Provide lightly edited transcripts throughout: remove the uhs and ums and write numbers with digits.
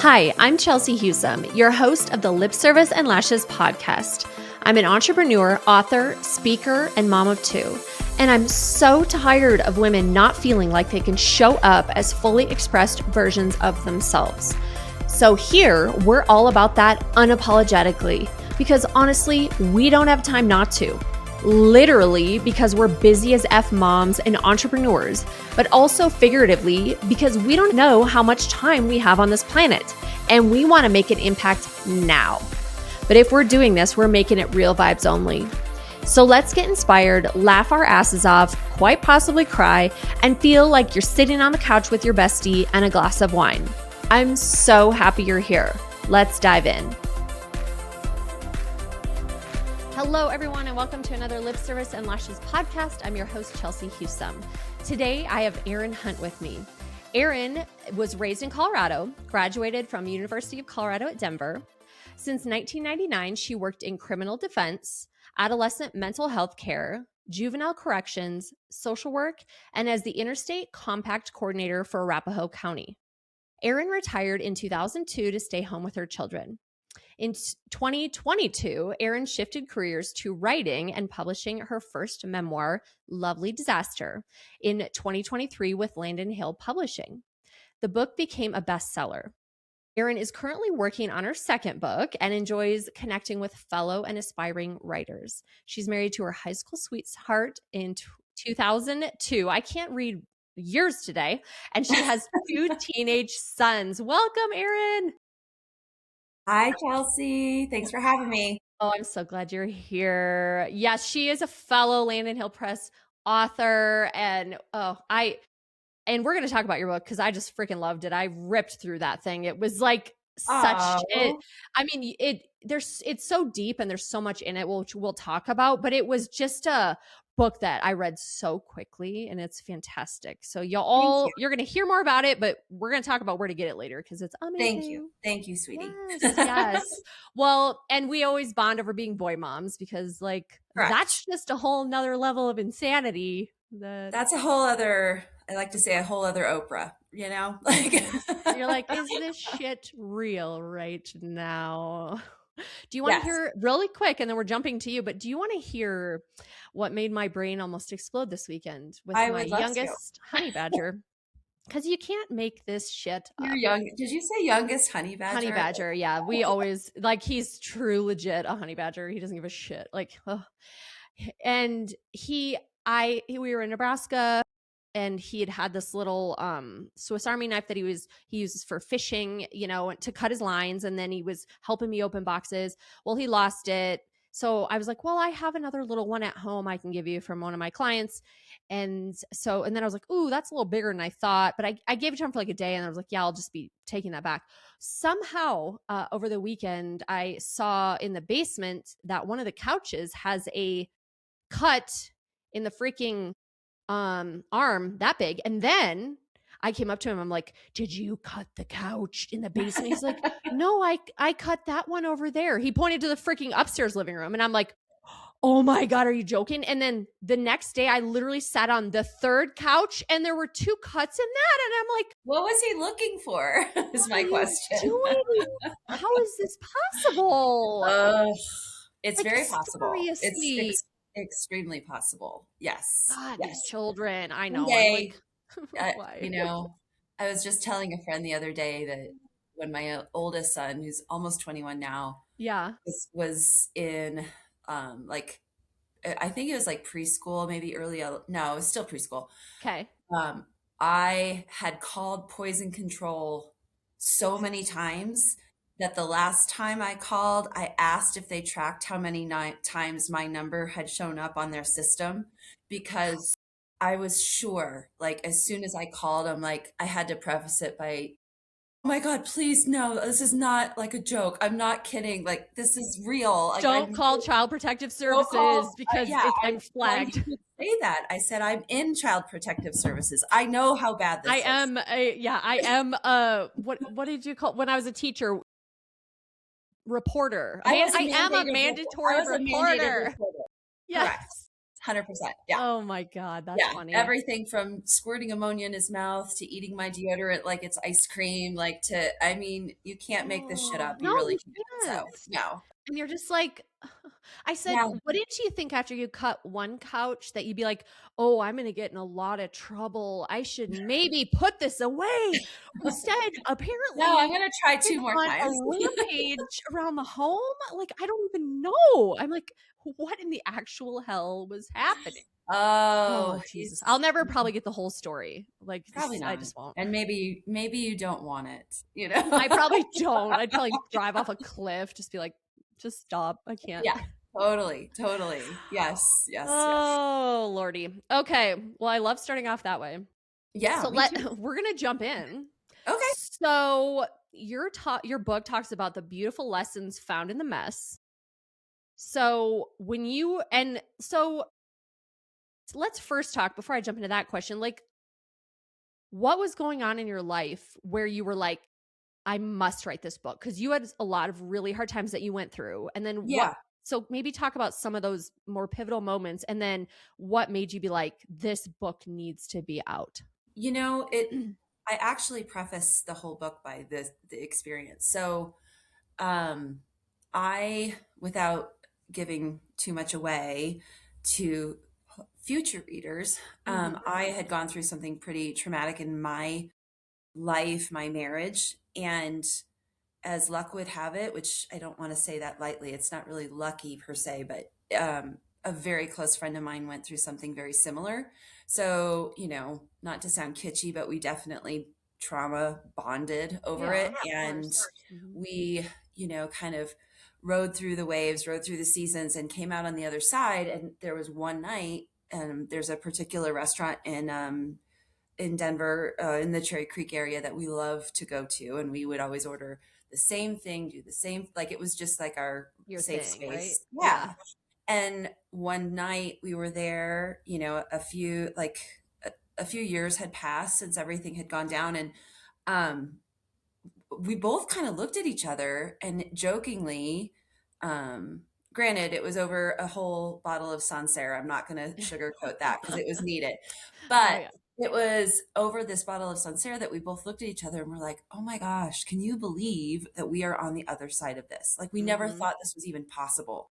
Hi, I'm Chelsea Husum, your host of the Lip Service and Lashes podcast. I'm an entrepreneur, author, speaker, and mom of two. And I'm so tired of women not feeling like they can show up as fully expressed versions of themselves. So here, we're all about that unapologetically, because honestly, we don't have time not to. Literally, because we're busy as F moms and entrepreneurs, but also figuratively, because we don't know how much time we have on this planet, and we want to make an impact now. But if we're doing this, we're making it real vibes only. So let's get inspired, laugh our asses off, quite possibly cry, and feel like you're sitting on the couch with your bestie and a glass of wine. I'm so happy you're here. Let's dive in. Hello, everyone, and welcome to another Lip Service and Lashes podcast. I'm your host, Chelsea Husum. Today, I have Erin Hunt with me. Erin was raised in Colorado, graduated from University of Colorado at Denver. Since 1999, she worked in criminal defense, adolescent mental health care, juvenile corrections, social work, and as the Interstate Compact Coordinator for Arapahoe County. Erin retired in 2002 to stay home with her children. In 2022, Erin shifted careers to writing and publishing her first memoir, Lovely Disaster, in 2023 with Landon Hill Publishing. The book became a bestseller. Erin is currently working on her second book and enjoys connecting with fellow and aspiring writers. She's married to her high school sweetheart in 2002. I can't read years today. And she has two teenage sons. Welcome, Erin. Hi, Chelsea. Thanks for having me. Oh, I'm so glad you're here. Yes, she is a fellow Landon Hill Press author. And we're going to talk about your book because I just freaking loved it. I ripped through that thing. It was like it's so deep and there's so much in it, which we'll talk about, but it was just a book that I read so quickly and it's fantastic. So you're going to hear more about it, but we're going to talk about where to get it later because it's amazing. Thank you, sweetie. Yes. Well, and we always bond over being boy moms because Correct. That's just a whole nother level of insanity. That's a whole other, I like to say a whole other Oprah, you know? You're like, is this shit real right now? Do you want to hear really quick, and then we're jumping to you, but do you want to hear what made my brain almost explode this weekend with my youngest honey badger? Because you can't make this shit up. You're young. Did you say youngest honey badger? Honey badger, yeah. We always, he's true legit a honey badger. He doesn't give a shit. And we were in Nebraska, and he had this little Swiss Army knife that he uses for fishing, to cut his lines. And then he was helping me open boxes. Well, he lost it. So I was like, well, I have another little one at home I can give you from one of my clients. And then I was like, ooh, that's a little bigger than I thought. But I gave it to him for like a day, and I was like, yeah, I'll just be taking that back. Somehow over the weekend, I saw in the basement that one of the couches has a cut in the freaking arm that big. And then I came up to him. I'm like, did you cut the couch in the basement? He's like, no, I cut that one over there. He pointed to the freaking upstairs living room. And I'm like, oh my God, are you joking? And then the next day I literally sat on the third couch and there were two cuts in that. And I'm like, what was he looking for? Is my question. How is this possible? It's very possible. It's extremely possible. Yes. God, these children. I know. Why? I was just telling a friend the other day that when my oldest son, who's almost 21 now, was in I think it was like preschool, maybe no, it was still preschool. Okay. I had called poison control so many times that the last time I called, I asked if they tracked how many times my number had shown up on their system, because I was sure, as soon as I called, I had to preface it by, oh my God, please, no, this is not like a joke. I'm not kidding. This is real. Don't call Child Protective Services because I'm flagged. I didn't say that. I said, I'm in Child Protective Services. I know how bad this is. I am, what did you call, when I was a teacher? Reporter. I am a mandatory reporter. Yes. 100%. Yeah. Oh my God, that's Yeah. funny. Everything from squirting ammonia in his mouth to eating my deodorant like it's ice cream, like to, I mean, you can't make this shit Oh, up. no, You really you can't. So, can't. no. And you're just like, I said, Yeah. wouldn't you think after you cut one couch that you'd be like, oh, I'm going to get in a lot of trouble. I should maybe put this away. Instead, No, I'm apparently, going to try it's 2 more on a times. rampage around the home. Like, I don't even know. I'm like, what in the actual hell was happening? Oh, Oh, Jesus. he's I'll never probably get the whole story. Like, probably I not. just won't. And maybe you don't want it, I probably don't. I'd probably drive off a cliff, just be like, just stop. I can't. Yeah, totally, totally. Yes, yes, yes. Oh, Lordy. Okay. Well, I love starting off that way. Yeah, So me too. we're gonna jump in. Okay. So your book talks about the beautiful lessons found in the mess. So when you and so let's first talk before I jump into that question. Like, what was going on in your life where you were like, I must write this book? Because you had a lot of really hard times that you went through. And then Yeah. so maybe talk about some of those more pivotal moments and then what made you be like, this book needs to be out. You know, I actually preface the whole book by the experience. So, um I, without giving too much away to future readers, Mhm. I had gone through something pretty traumatic in my life, my marriage, and as luck would have it, which I don't want to say that lightly, it's not really lucky per se, but a very close friend of mine went through something very similar. So, not to sound kitschy, but we definitely trauma bonded over Yeah, it. of And course. Mhm. we, kind of rode through the waves, rode through the seasons, and came out on the other side. And there was one night, and there's a particular restaurant in Denver, in the Cherry Creek area that we love to go to. And we would always order the same thing, do the same, like it was just like our Your safe thing, right? space. Yeah. Yeah. And one night we were there, a few years had passed since everything had gone down. And um, we both kind of looked at each other and jokingly, granted, it was over a whole bottle of Sancerre. I'm not going to sugarcoat that because it was needed. Oh But yeah. it was over this bottle of Sancerre that we both looked at each other and were like, oh my gosh, can you believe that we are on the other side of this? Like, we never Mhm. thought this was even possible.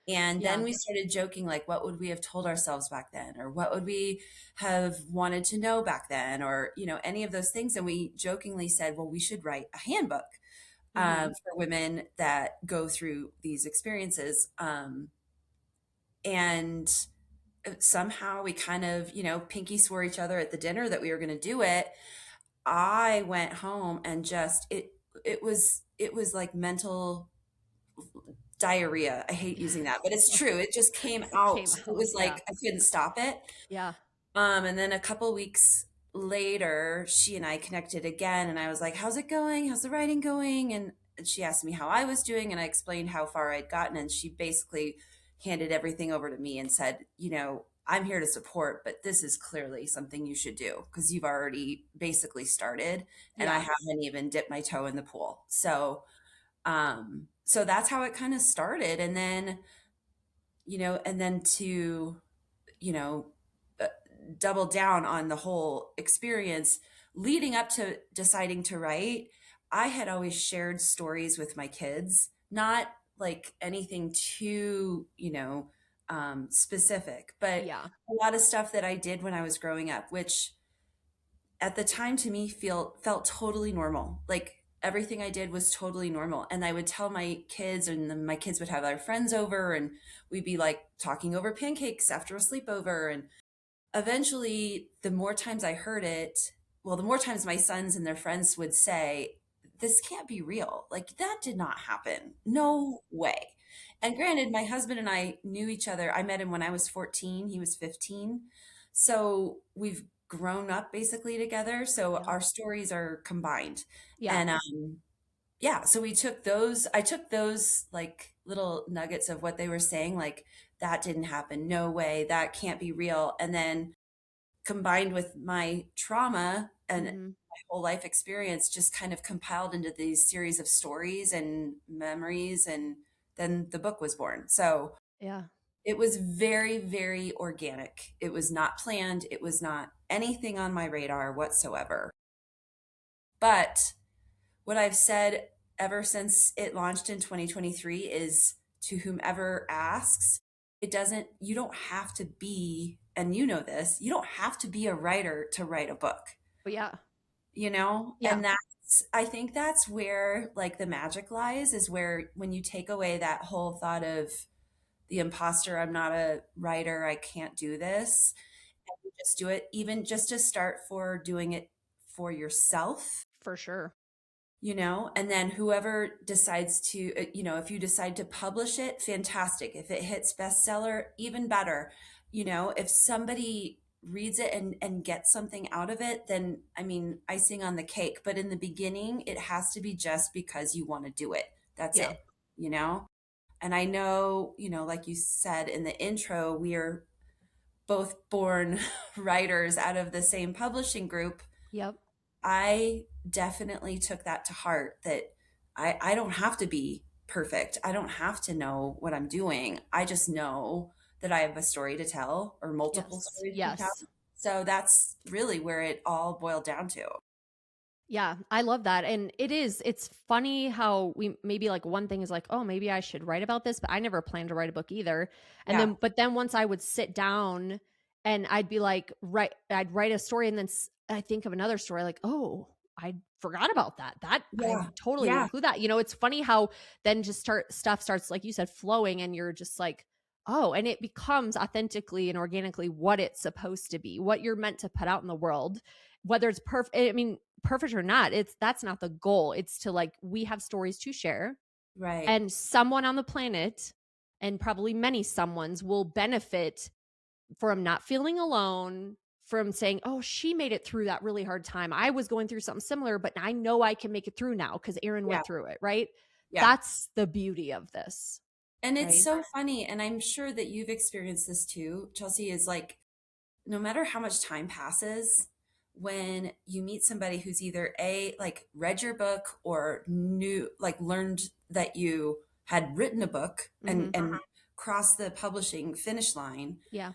And then Yeah. we started joking, like, what would we have told ourselves back then? Or what would we have wanted to know back then? Or, any of those things. And we jokingly said, well, we should write a handbook Mhm. for women that go through these experiences. And somehow we kind of, pinky swore each other at the dinner that we were going to do it. I went home and just, it was like mental diarrhea. I hate using that, but it's true. It just came Came out. It out. was Yeah. like I couldn't stop it. Yeah. And then a couple weeks later, she and I connected again, and I was like, "How's it going? How's the writing going?" And she asked me how I was doing, and I explained how far I'd gotten, and she basically handed everything over to me and said, "I'm here to support, but this is clearly something you should do because you've already basically started, and I Yeah. haven't even dipped my toe in the pool." So that's how it kind of started, and then to you know uh, double down on the whole experience leading up to deciding to write. I had always shared stories with my kids, not like anything too specific, but Yeah. a lot of stuff that I did when I was growing up, which at the time to me felt totally normal. Like everything I did was totally normal. And I would tell my kids, and then my kids would have their friends over, and we'd be like talking over pancakes after a sleepover. And eventually, the more times I heard it, well, the more times my sons and their friends would say, this can't be real. Like, that did not happen. No way. And granted, my husband and I knew each other. I met him when I was 14, he was 15. So we've grown up basically together. So Yeah. our stories are combined. Yeah. And yeah, so I took those like little nuggets of what they were saying, like, that didn't happen. No way. That can't be real. And then combined with my trauma and my Mhm. whole life experience just kind of compiled into these series of stories and memories, and then the book was born. So Yeah. It was very, very organic. It was not planned. It was not anything on my radar whatsoever. But what I've said ever since it launched in 2023 is to whomever asks, you don't have to be, and you know this, you don't have to be a writer to write a book, But yeah. you know? Yeah, And I think that's where like the magic lies, is where when you take away that whole thought of the imposter, I'm not a writer, I can't do this, and you just do it, even just to start for doing it for yourself, for sure. and then whoever decides to, if you decide to publish it, fantastic. If it hits bestseller, even better. If somebody reads it and gets something out of it, then I mean, icing on the cake. But in the beginning, it has to be just because you want to do it. That's Yeah. it, you know? And I know, like you said in the intro, we are both born writers out of the same publishing group. Yep. I definitely took that to heart, that I don't have to be perfect. I don't have to know what I'm doing. I just know that I have a story to tell, or multiple Yes. stories to tell. Yes. So that's really where it all boiled down to. Yeah, I love that. And it's funny how we maybe like one thing is like, oh, maybe I should write about this, but I never planned to write a book either. And Yeah. but then once I would sit down and I'd be like, I'd write a story and then I think of another story like, oh, I forgot about that. That I Yeah. totally Yeah. include that. It's funny how then just stuff starts, like you said, flowing and you're just like, oh, and it becomes authentically and organically what it's supposed to be, what you're meant to put out in the world, whether it's perfect. I mean, perfect or not, that's not the goal. It's to like, we have stories to share, Right. and someone on the planet, and probably many someones, will benefit from not feeling alone, from saying, oh, she made it through that really hard time. I was going through something similar, but I know I can make it through now because Erin Yeah. went through it, right? Yeah. That's the beauty of this, And it's right? so funny. And I'm sure that you've experienced this too, Chelsea, is like, no matter how much time passes, when you meet somebody who's either like read your book, or knew, like learned that you had written a book and Mm-hmm. crossed the publishing finish line, Yeah.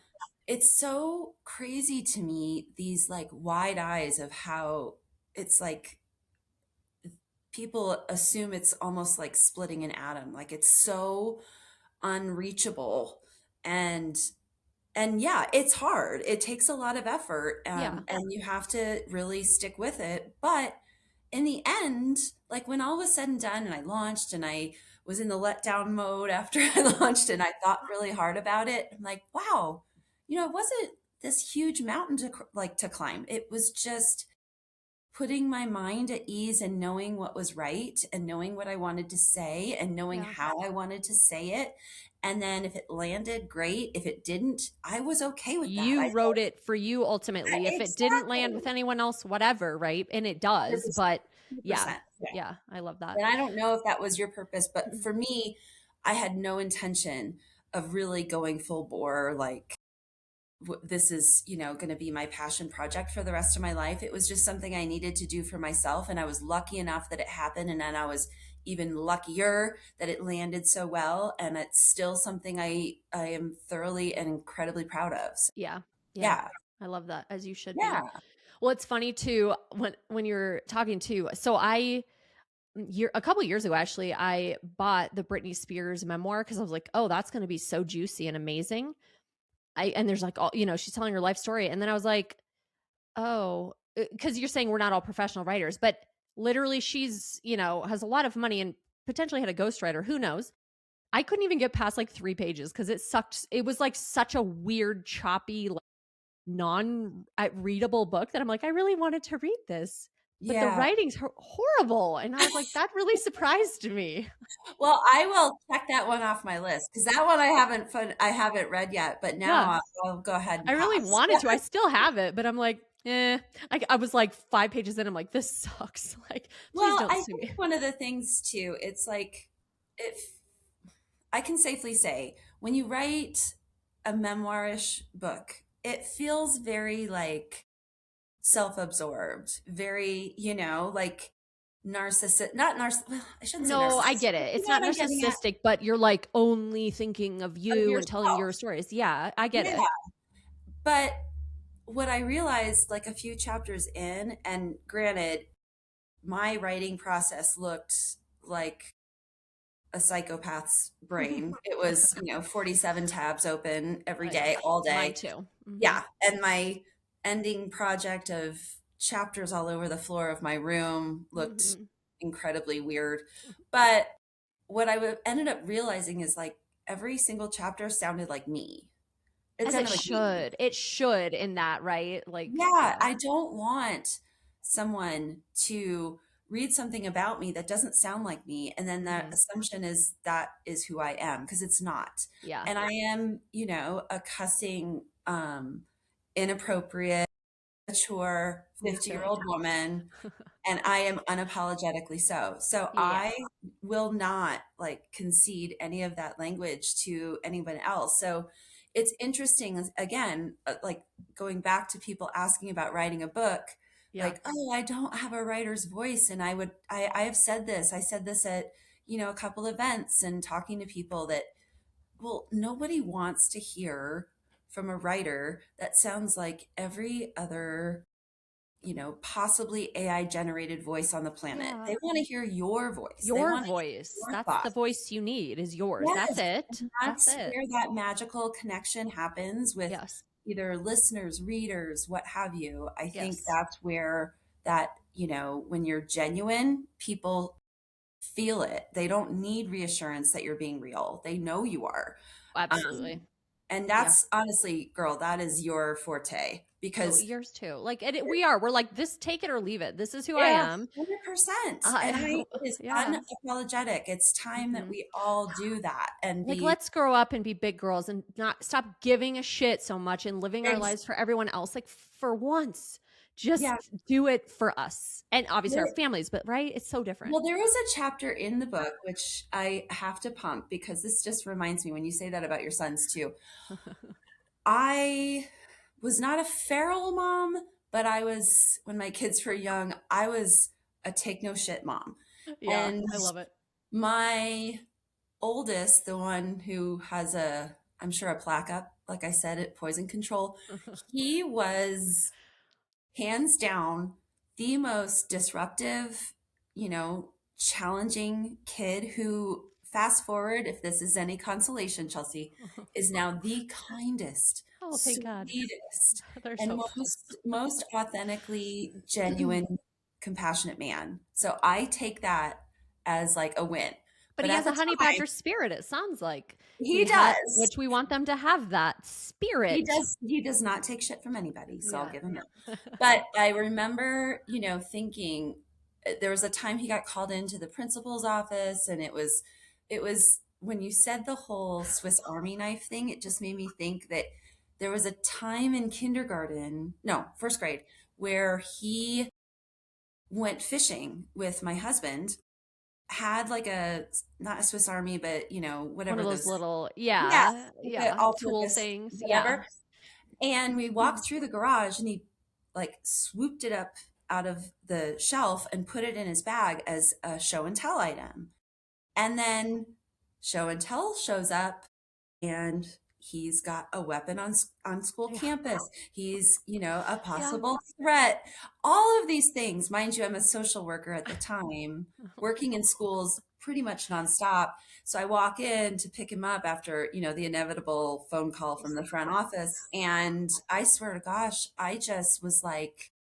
it's so crazy to me, these like wide eyes of how it's like people assume it's almost like splitting an atom, like it's so unreachable. And yeah, it's hard. It takes a lot of effort, Yeah. and you have to really stick with it. But in the end, like when all was said and done, and I launched, and I was in the letdown mode after I launched, and I thought really hard about it. I'm like, wow, it wasn't this huge mountain to climb. It was just putting my mind at ease, and knowing what was right, and knowing what I wanted to say, and knowing Yeah. how I wanted to say it. And then if it landed, great. If it didn't, I was okay with that. You wrote it for you ultimately. If it didn't land with Exactly. anyone else, whatever, right? And it does, 100%. but yeah. 100%. Yeah. Yeah, I love that. And I don't know if that was your purpose, but for me, I had no intention of really going full bore, like this is, going to be my passion project for the rest of my life. It was just something I needed to do for myself. And I was lucky enough that it happened. And then I was even luckier that it landed so well. And it's still something I am thoroughly and incredibly proud of. So, Yeah. Yeah. yeah. I love that, as you should be. Yeah. Well, it's funny too when you're talking to. So a couple years ago, actually, I bought the Britney Spears memoir because I was like, oh, that's going to be so juicy and amazing. And there's like all, she's telling her life story, and then I was like, oh, because you're saying we're not all professional writers, but literally she's has a lot of money and potentially had a ghostwriter. Who knows? I couldn't even get past like 3 pages because it sucked. It was like such a weird, choppy, like, non-readable book that I'm like, I really wanted to read this, but the Yeah. writing's horrible. And I was like, that really surprised me. Well, I will check that one off my list, because that one I haven't read yet, but now Yeah, I'll go ahead I and really pass. wanted to. I still have it, but I'm like, I was like 5 pages in. I'm like, this sucks. Like, please Well, don't I sue think me. one of the things too, it's like, if I can safely say, when you write a memoirish book, it feels very like self-absorbed, very, like not narciss well, I shouldn't say No, I narcissistic. get it. You It's know not what I'm getting at? narcissistic, but you're like only thinking of Of you and telling your yourself. stories. Yeah, I get Yeah. it. But what I realized like a few chapters in, and granted, my writing process looked like a psychopath's brain. It was, 47 tabs open every day, Yeah, all mine day. too. Hmm. Yeah. And my ending project of chapters all over the floor of my room looked Hmm. incredibly weird. But what ended up realizing is like every single chapter sounded like me. It As it sounded like me. should. It should in that, right? Like, Yeah, yeah. I don't want someone to read something about me that doesn't sound like me, and then that Hmm. assumption is that is who I am, because it's not. Yeah. And I am, a cussing, inappropriate, mature Me too. 50-year-old woman, and I am unapologetically so. So Yeah. I will not like concede any of that language to anyone else. So it's interesting again, like going back to people asking about writing a book, Yeah. like, oh, I don't have a writer's voice. And I have said this. I said this at, a couple events and talking to people that, well, nobody wants to hear from a writer that sounds like every other, possibly AI generated voice on the planet. Yeah. They want to hear your voice. They Your want to hear voice. your That's the thoughts. voice you need is yours. That's Yes. it. And That's that's it. where that magical connection happens with Yes. either listeners, readers, what have you. I think Yes. that's where that, when you're genuine, people feel it. They don't need reassurance that you're being real. They know you are. Um, Absolutely. and Yeah. that's honestly, girl, that is your forte Oh, because yours too. Like we are. We're like this. Take it or leave it. This is who I yeah, am. 100%. And Uh, it is yeah. unapologetic. It's time that Hmm. we all do that and Like be let's grow up and be big girls and not stop giving a shit so much and living our ex- lives for everyone else. Like for once, yeah. just do it for us and obviously our There, families. But right, it's so different. well, there was a chapter in the book which I have to pump because this just reminds me when you say that about your sons too. I was not a feral mom, but I was, when my kids were young, I was a take no shit mom. Yeah, And I love it. my oldest, the one who has I'm sure a plaque up, like I said, at Poison Control, he was hands down the most disruptive, challenging kid who, fast forward, if this is any consolation, Chelsea, is now the kindest, Oh, thank God. sweetest, They're and so fun. most authentically genuine, compassionate man. So I take that as like a win. But But he at has the a honey time, badger spirit, it sounds like. he does. Which we want them to have that spirit. He does not take shit from anybody, so I'll Yeah. give him that. But I remember, thinking there was a time he got called into the principal's office and it was when you said the whole Swiss Army knife thing, it just made me think that there was a time in kindergarten, no, first grade, where he went fishing with my husband, had like not a Swiss Army, but One of whatever those those, little, yeah, yeah, like the yeah, tool all-purpose things. Yeah. whatever. And we walked through the garage and he like swooped it up out of the shelf and put it in his bag as a show and tell item. And then show and tell shows up and he's got a weapon on school Yeah. campus. He's, a Yeah. possible threat. All of these things, mind you, I'm a social worker at the time, working in schools pretty much nonstop. So I walk in to pick him up after, the inevitable phone call from the front office. And I swear to gosh, I just was like,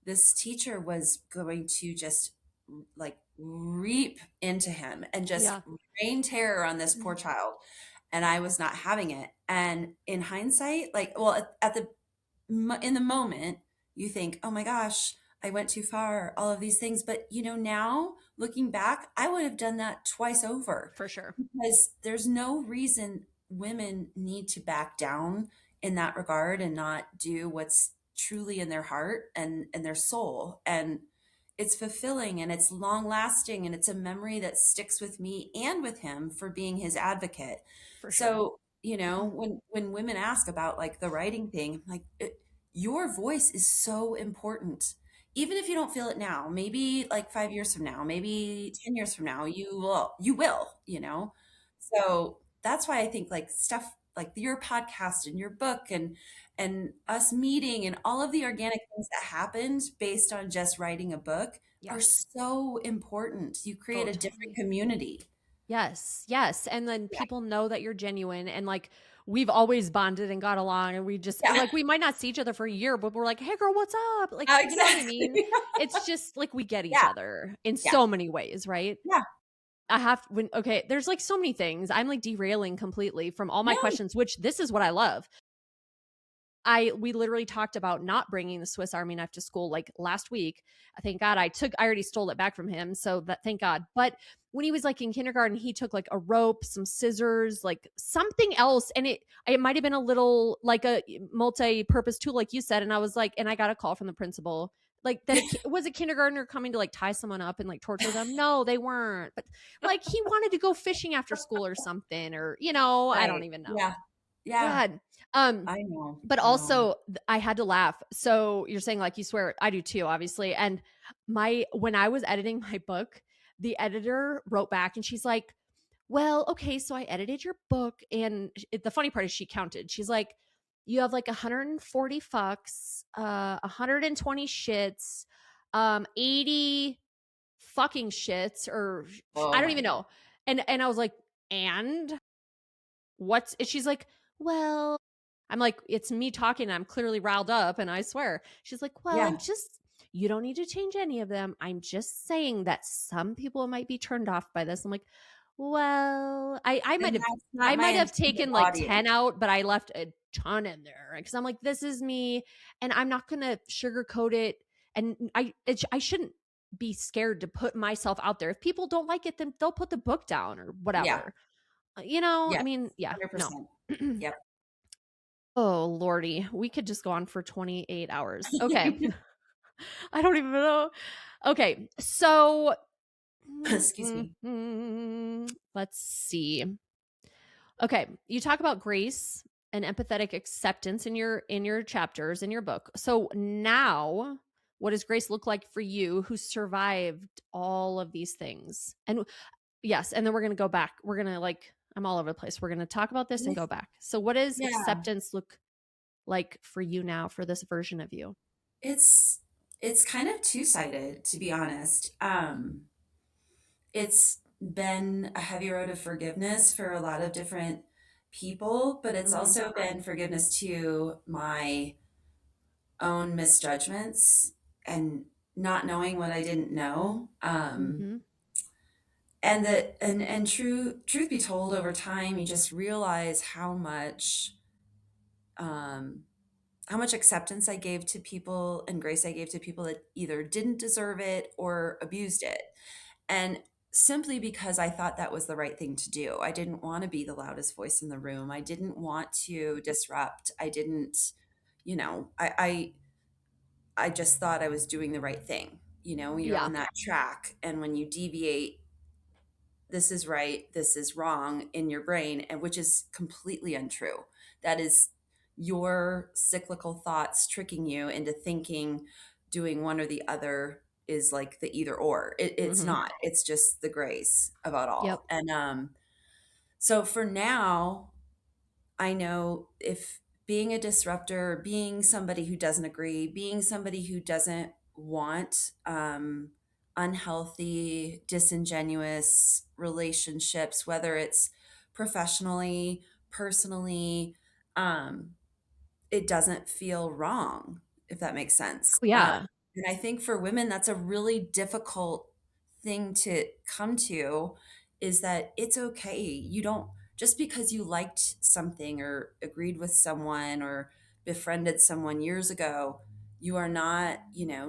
this teacher was going to just like reap into him and just Yeah. rain terror on this poor child. And I was not having it. And in hindsight, like, well, in the moment, you think, oh my gosh, I went too far, all of these things. But, now looking back, I would have done that twice over For sure. because there's no reason women need to back down in that regard and not do what's truly in their heart and their soul. And it's fulfilling and it's long lasting and it's a memory that sticks with me and with him for being his advocate. For sure. So, when women ask about like the writing thing, I'm like your voice is so important even if you don't feel it now, maybe like 5 years from now, maybe 10 years from now, you will. So that's why I think like stuff like your podcast and your book and us meeting and all of the organic things that happened based on just writing a book are Yes. so important. You create Oh, a different totally. community. Yes, yes, and then Yeah. people know that you're genuine and, like, we've always bonded and got along, and we just Yeah. like, we might not see each other for a year, but we're like, "Hey, girl, what's up?" Like, you know what I mean? Exactly. It's just, like, we get each Yeah. other in Yeah. so many ways, right? Yeah. I have when okay, there's, like, so many things. I'm, like, derailing completely from all my No. questions, which this is what I love. We literally talked about not bringing the Swiss Army knife to school like last week. Thank God I already stole it back from him. So that thank God. But when he was like in kindergarten, he took like a rope, some scissors, like something else. And it might have been a little like a multi-purpose tool, like you said. And I was like, and I got a call from the principal. Like that was a kindergartner coming to like tie someone up and like torture them. No, they weren't. But like he wanted to go fishing after school or something, or I don't Right. even know. Yeah. Yeah. God. Um, I know. but I know. also I had to laugh. So you're saying like you swear I do too, obviously. And when I was editing my book, the editor wrote back and she's like, "Well, okay, so I edited your book." And the funny part is she counted. She's like, "You have like 140 fucks, 120 shits, 80 fucking shits, or Oh I don't my even God. know." And I was like, "And what's," she's like, "Well," I'm like, "It's me talking. I'm clearly riled up." And I swear, she's like, "Well, Yeah. you don't need to change any of them. I'm just saying that some people might be turned off by this." I'm like, "Well, And that's I not my might have intended taken like audience. 10 out, but I left a ton in there because I'm like, this is me and I'm not going to sugarcoat it. And I shouldn't be scared to put myself out there. If people don't like it, then they'll put the book down or Yeah. whatever. I Yes. mean, yeah, no. 100%. Yep. Oh, lordy. We could just go on for 28 hours. Okay. I don't even know. Okay. So, Excuse me. let's see. Okay, you talk about grace and empathetic acceptance in your chapters in your book. So now, what does grace look like for you who survived all of these things? And yes, and then we're going to go back. We're going to like I'm all over the place. We're going to talk about this and go back. So what does Yeah. acceptance look like for you now for this version of you? It's it's kind of two-sided, to be honest. It's been a heavy road of forgiveness for a lot of different people, but it's Mhm. also been forgiveness to my own misjudgments and not knowing what I didn't know. Mhm. And that and truth be told, over time you just realize um how much acceptance I gave to people and grace I gave to people that either didn't deserve it or abused it. And simply because I thought that was the right thing to do. I didn't want to be the loudest voice in the room. I didn't want to disrupt. I didn't, you know, I just thought I was doing the right thing. You're Yeah. on that track, and when you deviate, this is right, this is wrong in your brain, and which is completely untrue. That is your cyclical thoughts tricking you into thinking doing one or the other is like the either or. It's Mhm. not. It's just the grace about Yep. all. And so for now, I know if being a disruptor, being somebody who doesn't agree, being somebody who doesn't want unhealthy, disingenuous relationships, whether it's professionally, personally, um, it doesn't feel wrong, if that makes sense. Oh, yeah. And I think for women, that's a really difficult thing to come to, is that it's okay. You don't, just because you liked something or agreed with someone or befriended someone years ago, you are not,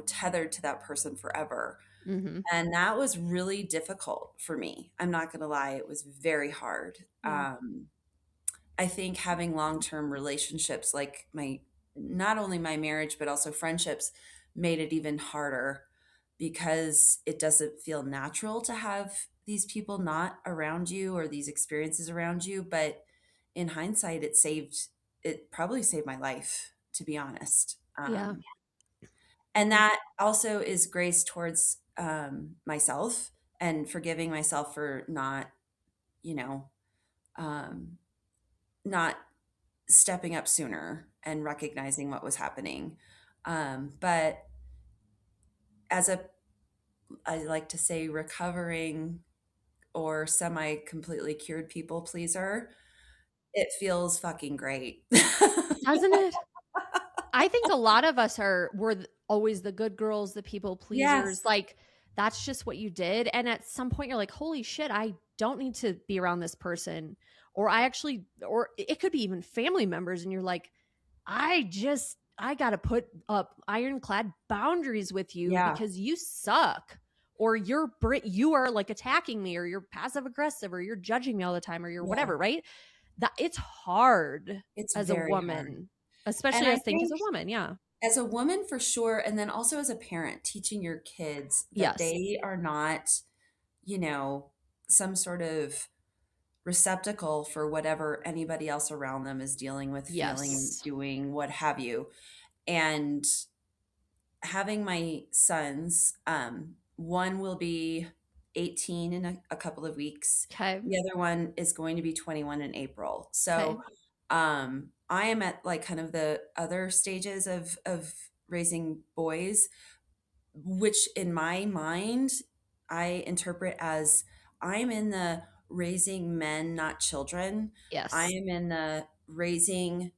tethered to that person forever. Mhm. And that was really difficult for me. I'm not going to lie, it was very hard. Yeah. I think having long-term relationships, like not only my marriage but also friendships, made it even harder because it doesn't feel natural to have these people not around you or these experiences around you. But in hindsight, it probably saved my life, to be honest. Yeah. And that also is grace towards myself and forgiving myself for not, you know, um, not stepping up sooner and recognizing what was happening. But as a, I like to say, recovering or semi completely cured people pleaser, it feels fucking great. Doesn't it? I think a lot of us always the good girls, the people pleasers. Yes. Like that's just what you did. And at some point you're like, holy shit, I don't need to be around this person. Or it could be even family members. And you're like, I got to put up ironclad boundaries with you Yeah. because you suck. Or you are like attacking me, or you're passive aggressive, or you're judging me all the time, or you're Yeah. whatever, right? That it's hard It's as a very hard. woman, And especially I I think as think a woman. Yeah. as a woman for sure, and then also as a parent, teaching your kids that Yes. they are not, you know, some sort of receptacle for whatever anybody else around them is dealing with, feeling, Yes. doing, what have you. And having my sons, one will be 18 in a couple of weeks. Okay. The other one is going to be 21 in April. Okay. So I am at like kind of the other stages of raising boys, which in my mind I interpret as I'm in the raising men, not children. I Yes. am in the raising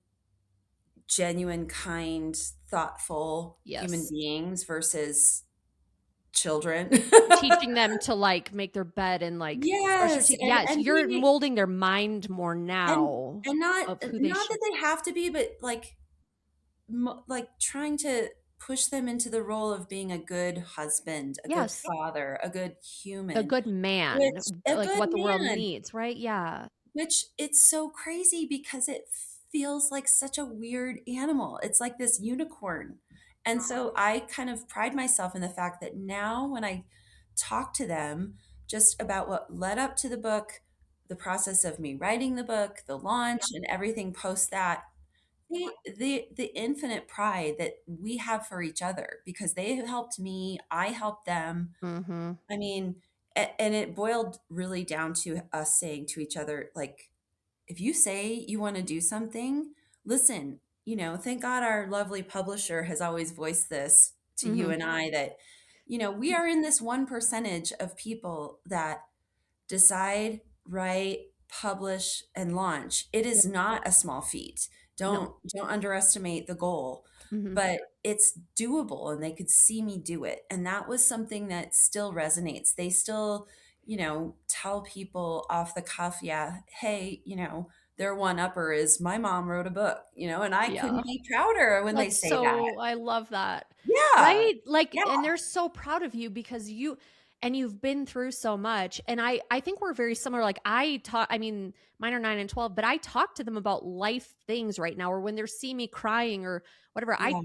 genuine, kind, thoughtful human Yes. beings versus children. Teaching them to like make their bed and like brush their Yes, teeth. Yes, and you're being molding their mind more and now and not of who they not should. that they have to be, but like like trying to push them into the role of being a good husband, a good Yes. father, a good A human, good man, which a like good what the world man. needs, right? Yeah. Which it's so crazy because it feels like such a weird animal. It's like this unicorn. And so I kind of pride myself in the fact that now when I talk to them just about what led up to the book, the process of me writing the book, the launch and everything post that, the infinite pride that we have for each other because they have helped me, I helped them. Mhm. I mean, and it boiled really down to us saying to each other, like, if you say you want to do something, listen, thank God our lovely publisher has always voiced this to you Mhm. and I that, we are in this one percentage of people that decide, write, publish, and launch. It Yeah. is not a small feat. No. Don't underestimate the goal, Mhm. but it's doable and they could see me do it. And that was something that still resonates. They still, tell people off the cuff, yeah, hey, their one upper is my mom wrote a book, and I Yeah. couldn't be prouder when they That's say that. so I love that. Yeah. Right? Like Yeah. and they're so proud of you because you've been through so much. And I think we're very similar. Like I mean, mine are 9 and 12, but I talk to them about life things right now or when they're seeing me crying or whatever. Yeah.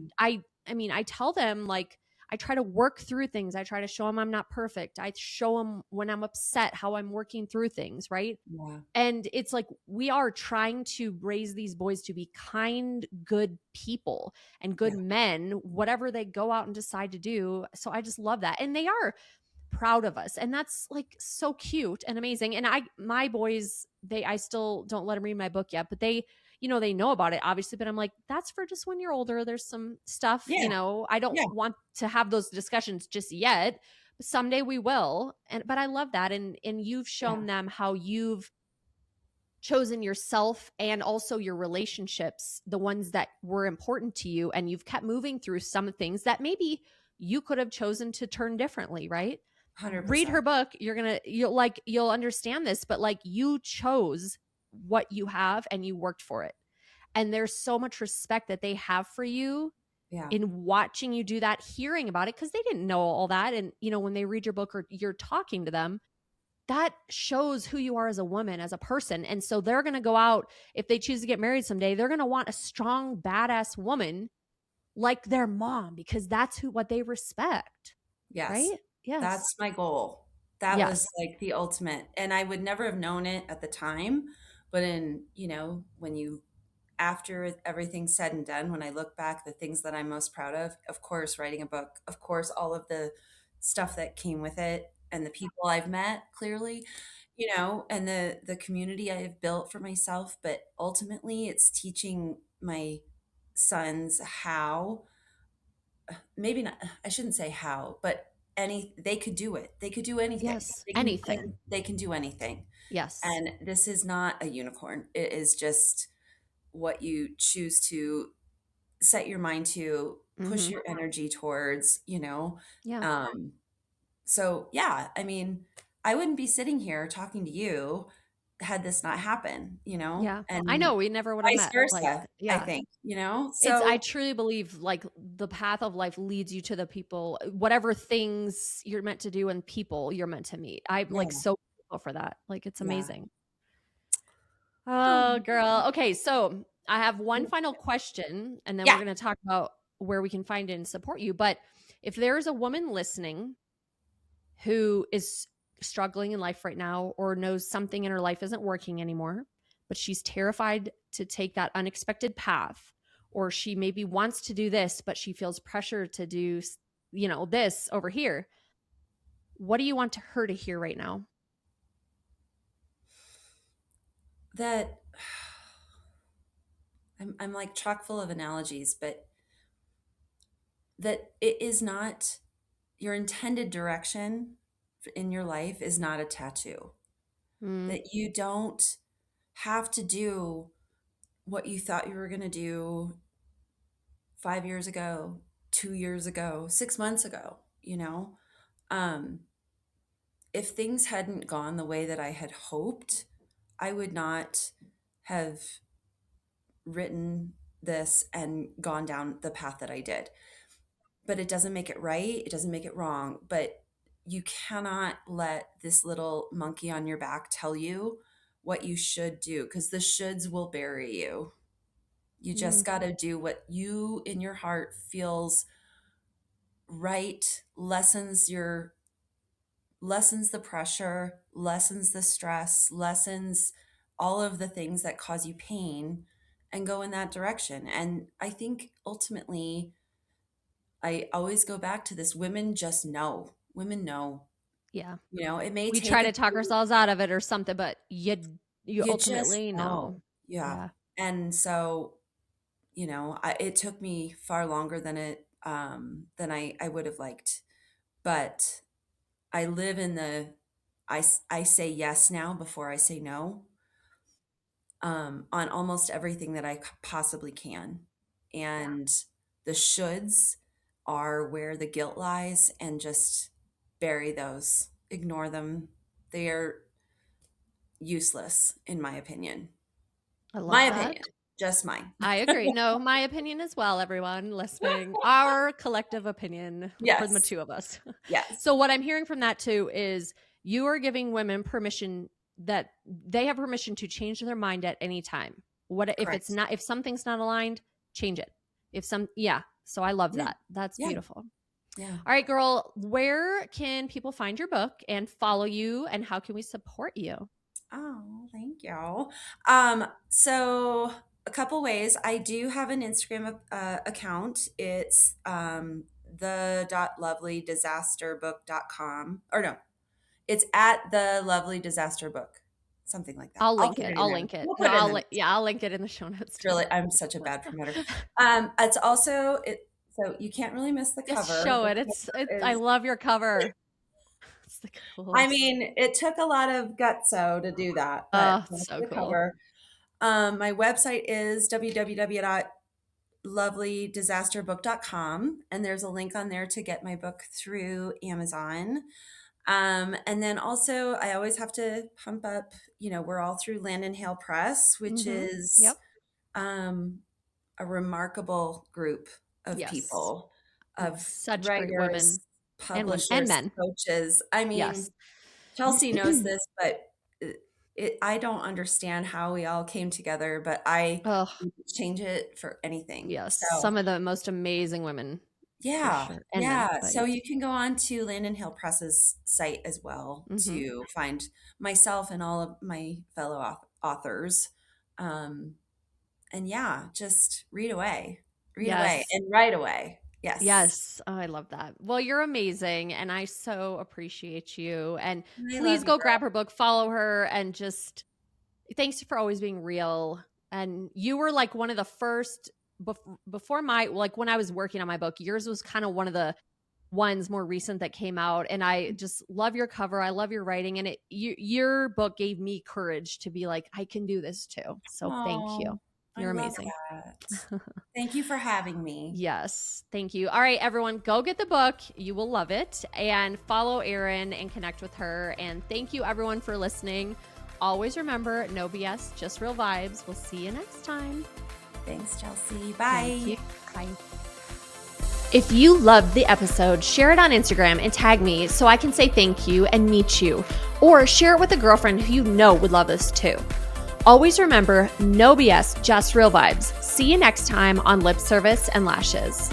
I mean, I tell them like I try to work through things. I try to show them I'm not perfect. I show them when I'm upset how I'm working through things, right? Yeah. And it's like we are trying to raise these boys to be kind, good people and good Yeah. men, whatever they go out and decide to do. So I just love that. And they are proud of us. And that's like so cute and amazing. And my boys, I still don't let them read my book yet, but they know about it obviously. But I'm like, that's for just when you're older. There's some stuff, Yeah. I don't Yeah. want to have those discussions just yet. But someday we will. But I love that. And you've Yeah. shown them how you've chosen yourself and also your relationships, the ones that were important to you, and you've kept moving through some things that maybe you could have chosen to turn differently, right? Read 100%. her book, you'll understand this, but like you chose what you have and you worked for it. And there's so much respect that they have for you Yeah. in watching you do that, hearing about it because they didn't know all that. And when they read your book or you're talking to them, that shows who you are as a woman, as a person. And so they're going to go out, if they choose to get married someday, they're going to want a strong, badass woman like their mom because that's what they respect. Yes. Right? Yes. That's my goal. That was Yes. like the ultimate. And I would never have known it at the time, but when you after everything's said and done, when I look back, the things that I'm most proud of course, writing a book, of course, all of the stuff that came with it and the people I've met clearly, and the community I have built for myself. But ultimately, it's teaching my sons how, maybe not, I shouldn't say how, but they could do it. They could do anything. Yes. Anything. They can do anything. Yes. And this is not a unicorn. It is just what you choose to set your mind to, push Mm-hmm. your energy towards. Yeah. Um, so yeah, I mean, I wouldn't be sitting here talking to you had this not happened, Yeah. I and know we never would have vice met. Like, versa, I yeah. think. I So truly believe like the path of life leads you to the people, whatever things you're meant to do and people you're meant to meet. I'm like yeah, so grateful for that. Like it's yeah. amazing. Oh, Oh, girl. Okay, so I have one final question and then we're yeah. going to talk about where we can find and support you. But if there's a woman listening who is struggling in life right now or knows something in her life isn't working anymore, but she's terrified to take that unexpected path, or she maybe wants to do this, but she feels pressure to do, this over here. What do you want her to hear right now? That I'm like chock full of analogies, but that it is not your intended direction in your life is not a tattoo. Mm, That you don't have to do what you thought you were going to do 5 years ago, 2 years ago, 6 months ago. Um, if things hadn't gone the way that I had hoped, I would not have written this and gone down the path that I did. But it doesn't make it right. It doesn't make it wrong. But you cannot let this little monkey on your back tell you what you should do, because the shoulds will bury you. You just mm, got to do what you in your heart feels right, lessens the pressure, lessens the stress, lessens all of the things that cause you pain, and go in that direction. And I think ultimately, I always go back to this: women just know. Women know. yeah. It may We take try a to talk ourselves out of it or something, but you you just ultimately know. know. Yeah. Yeah. And so, it took me far longer than I would have liked. But I live in I say yes now before I say no, on almost everything that I possibly can. And the shoulds are where the guilt lies, and just bury those, ignore them. They are useless, in my opinion. I My love opinion, that. just mine. I agree. No, my opinion as well, everyone listening. Our collective opinion for the Yes, two of us. yes, So, what I'm hearing from that too is you are giving women permission that they have permission to change their mind at any time. What if it's correct. not, if something's not aligned, change it. Yeah. So, I love Yeah, that. That's yeah, beautiful. yeah. All right, girl, where can people find your book and follow you, and how can we support you? Oh, thank you. So a couple ways. I do have an Instagram account. It's the.lovelydisasterbook.com. Or no, it's at the Lovely Disaster Book. Something like that. I'll I'll link put it. it in I'll there. link it. We'll No, put it in the notes. I'll link it in the show notes It's too. really, I'm such a bad promoter. It's also so you can't really miss the Just cover. show The it. cover I is, love your cover. It's the I coolest. mean, it took a lot of gutso to do that, but Oh, that's so the cool. cover. My website is www.lovelydisasterbook.com, and there's a link on there to get my book through Amazon. And then also, I always have to pump up, we're all through Land and Hale Press, which Mm-hmm. is Yep. um, a remarkable group of Yes. people, of Such great women writers, and women and publishers, men. coaches. I Yes. mean, Chelsea knows this, but I don't understand how we all came together, but I Oh, would change it for anything. yes. So Some of the most amazing women for yeah, sure. And men, yeah. but So yeah. you can go on to Landon Hill Press's site as well Mm-hmm. to find myself and all of my fellow authors. Um, yeah, just read away. Read away Yes. and write away. Yes. Yes. Oh, I love that. Well, you're amazing. And I so appreciate you. And I love please you, go girl. grab her book, follow her, and just thanks for always being real. And you were like one of the first before my, like when I was working on my book, yours was kind of one of the ones more recent that came out. And I just love your cover. I love your writing. And your book gave me courage to be like, I can do this too. So thank you. Oh, I You're love amazing. that. Thank you for having me. Yes. Thank you. All right, everyone, go get the book. You will love it. And follow Erin and connect with her. And thank you, everyone, for listening. Always remember, no BS, just real vibes. We'll see you next time. Thanks, Chelsea. Bye. Bye. If you loved the episode, share it on Instagram and tag me so I can say thank you and meet you. Or share it with a girlfriend who you know would love this too. Always remember, no BS, just real vibes. See you next time on Lip Service and Lashes.